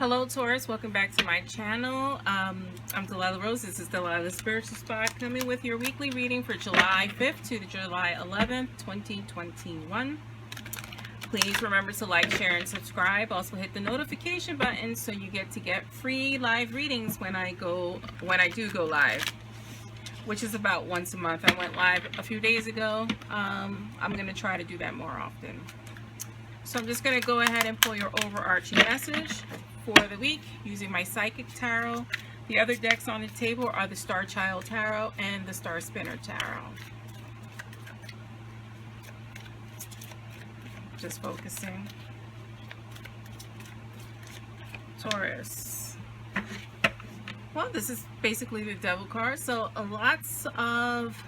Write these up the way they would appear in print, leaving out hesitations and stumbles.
Hello Taurus, welcome back to my channel. I'm Delilah Rose. This is Delilah's Spiritual Spot, coming with your weekly reading for July 5th to July 11th, 2021. Please remember to like, share, and subscribe. Also hit the notification button so you get free live readings when I do go live, which is about once a month. I went live a few days ago. I'm going to try to do that more often. So I'm just going to go ahead and pull your overarching message for the week using my Psychic Tarot. The other decks on the table are the Star Child Tarot and the Star Spinner Tarot. Just focusing. Taurus. Well, this is basically the Devil card. So lots of,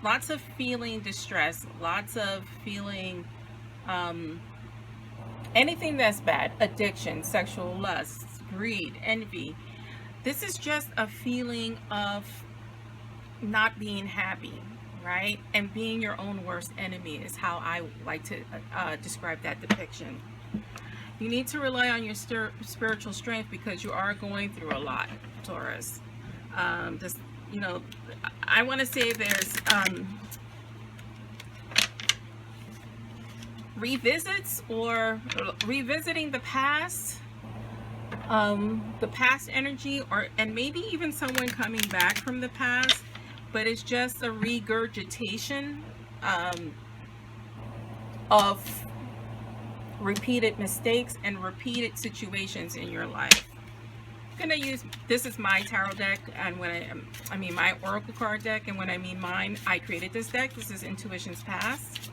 lots of feeling distress, lots of feeling anything that's bad, addiction, sexual lust, greed, envy. This is just a feeling of not being happy, right? And being your own worst enemy is how I like to describe that depiction. You need to rely on your spiritual strength because you are going through a lot, Taurus. You know, I want to say there's revisits or revisiting the past energy, and maybe even someone coming back from the past, but it's just a regurgitation of repeated mistakes and repeated situations in your life. I'm gonna use, this is my tarot deck, and when I mean my oracle card deck, and when I mean mine, I created this deck. This is Intuition's Past.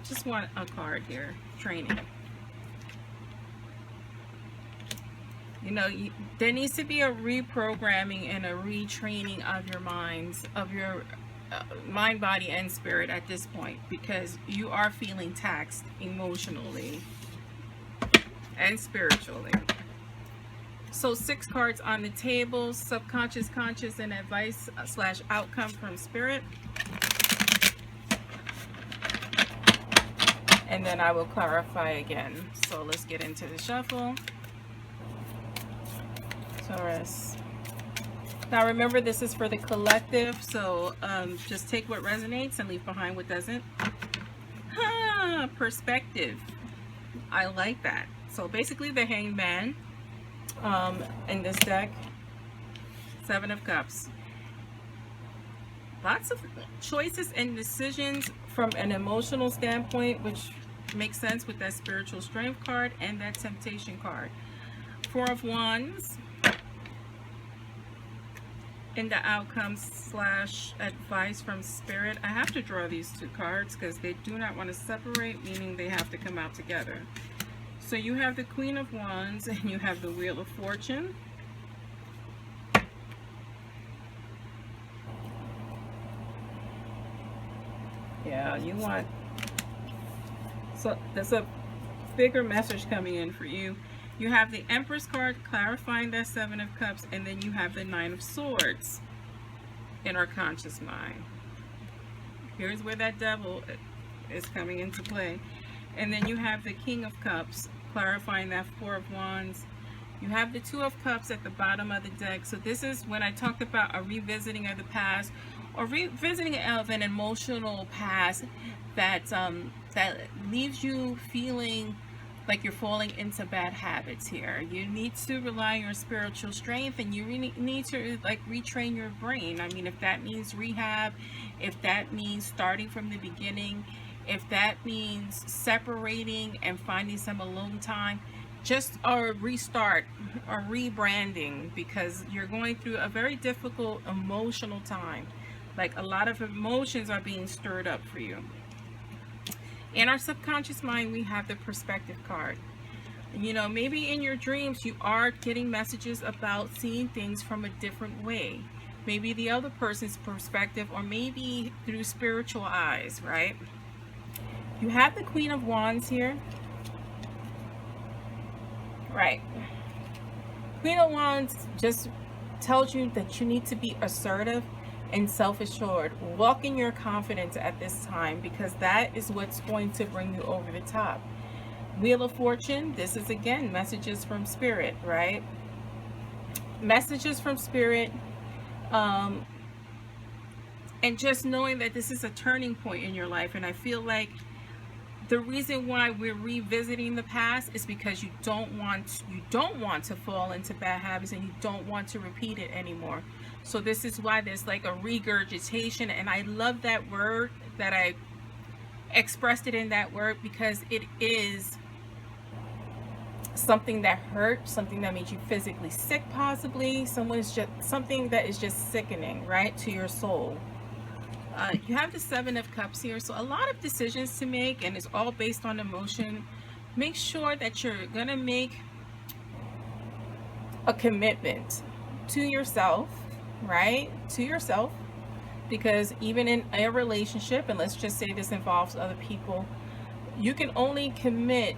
Just want a card here. Training. You know, there needs to be a reprogramming and a retraining of your minds, of your mind, body, and spirit at this point, because you are feeling taxed emotionally and spiritually. So 6 cards on the table: subconscious, conscious, and advice / outcome from spirit. And then I will clarify again. So let's get into the shuffle. Taurus. Now remember, this is for the collective, so just take what resonates and leave behind what doesn't. Perspective. I like that. So basically the Hanged Man. In this deck, 7 of Cups. Lots of choices and decisions from an emotional standpoint, which makes sense with that spiritual strength card and that temptation card. 4 of Wands in the outcomes / advice from spirit. I have to draw these 2 cards because they do not want to separate, meaning they have to come out together. So you have the Queen of Wands and you have the Wheel of Fortune. Yeah, you want, so there's a bigger message coming in for you. You have the Empress card clarifying that 7 of Cups, and then you have the 9 of Swords in our conscious mind. Here's where that Devil is coming into play. And then you have the King of Cups clarifying that 4 of Wands. You have the 2 of Cups at the bottom of the deck. So this is when I talked about a revisiting of the past, or revisiting of an emotional past that that leaves you feeling like you're falling into bad habits here. You need to rely on your spiritual strength, and you really need to retrain your brain. I mean, if that means rehab, if that means starting from the beginning, if that means separating and finding some alone time, just a restart or rebranding, because you're going through a very difficult emotional time. Like, a lot of emotions are being stirred up for you. In our subconscious mind, we have the Perspective card. You know, maybe in your dreams you are getting messages about seeing things from a different way. Maybe the other person's perspective, or maybe through spiritual eyes, right? You have the Queen of Wands here. Right. Queen of Wands just tells you that you need to be assertive and self-assured. Walk in your confidence at this time, because that is what's going to bring you over the top. Wheel of Fortune, this is again messages from spirit, right? Messages from spirit, and just knowing that this is a turning point in your life. And I feel like the reason why we're revisiting the past is because you don't want to fall into bad habits, and you don't want to repeat it anymore. So this is why there's like a regurgitation, and I love that word, that I expressed it in that word, because it is something that hurt, something that made you physically sick, possibly something that is just sickening, right, to your soul. You have the Seven of Cups here, so a lot of decisions to make, and it's all based on emotion. Make sure that you're gonna make a commitment to yourself, right? To yourself, because even in a relationship, and let's just say this involves other people, you can only commit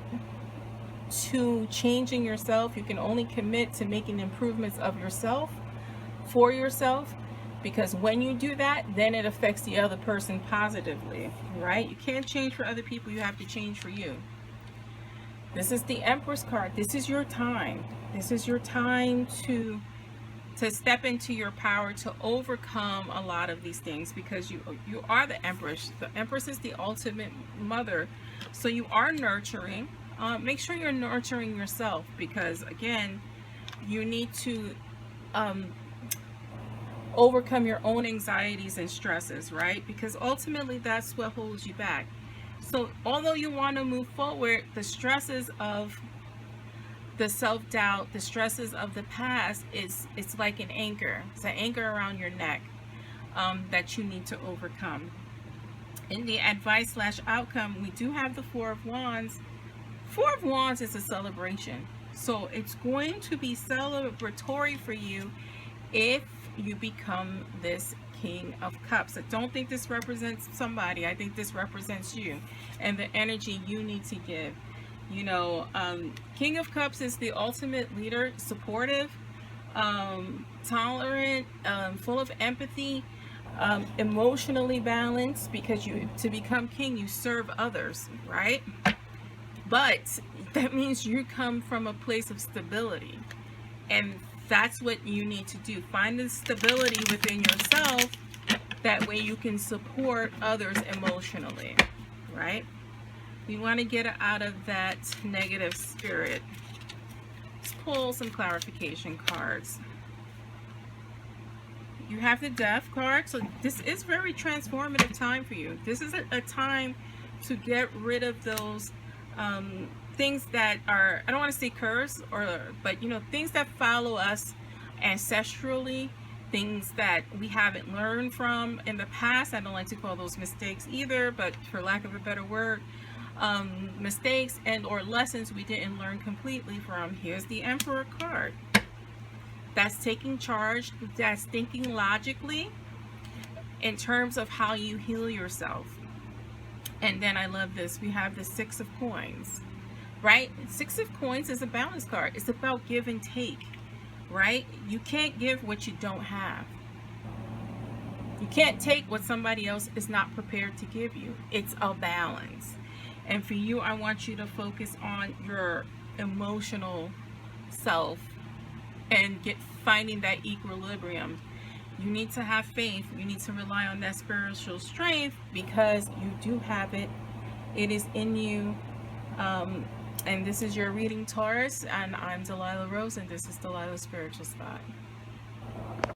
to changing yourself. You can only commit to making improvements of yourself, for yourself, because when you do that, then it affects the other person positively, right? You can't change for other people, you have to change for you. This is the Empress card. This is your time. This is your time to step into your power, to overcome a lot of these things, because you are the Empress. The Empress is the ultimate mother, so you are nurturing. Make sure you're nurturing yourself, because again, you need to overcome your own anxieties and stresses, right? Because ultimately that's what holds you back. So although you want to move forward, the stresses of the self-doubt, the stresses of the past, it's like an anchor. It's an anchor around your neck that you need to overcome. In the advice / outcome, we do have the Four of Wands. Four of Wands is a celebration, so it's going to be celebratory for you if you become this King of Cups. I don't think this represents somebody. I think this represents you and the energy you need to give. You know, King of Cups is the ultimate leader, supportive, tolerant, full of empathy, emotionally balanced, because to become king, you serve others, right? But that means you come from a place of stability, and that's what you need to do. Find the stability within yourself. That way you can support others emotionally, right? We want to get out of that negative spirit. Let's pull some clarification cards. You have the Death card, so this is very transformative time for you. This is a time to get rid of those things that are, I don't want to say curse, but you know, things that follow us ancestrally, things that we haven't learned from in the past. I don't like to call those mistakes either, but for lack of a better word, mistakes and or lessons we didn't learn completely from. Here's the Emperor card. That's taking charge, that's thinking logically in terms of how you heal yourself. And then I love this, we have the Six of Coins, right? Six of Coins is a balance card. It's about give and take, right? You can't give what you don't have. You can't take what somebody else is not prepared to give you. It's a balance. And for you, I want you to focus on your emotional self and finding that equilibrium. You need to have faith. You need to rely on that spiritual strength, because you do have it. It is in you. And this is your reading, Taurus. And I'm Delilah Rose, and this is Delilah's Spiritual Spot.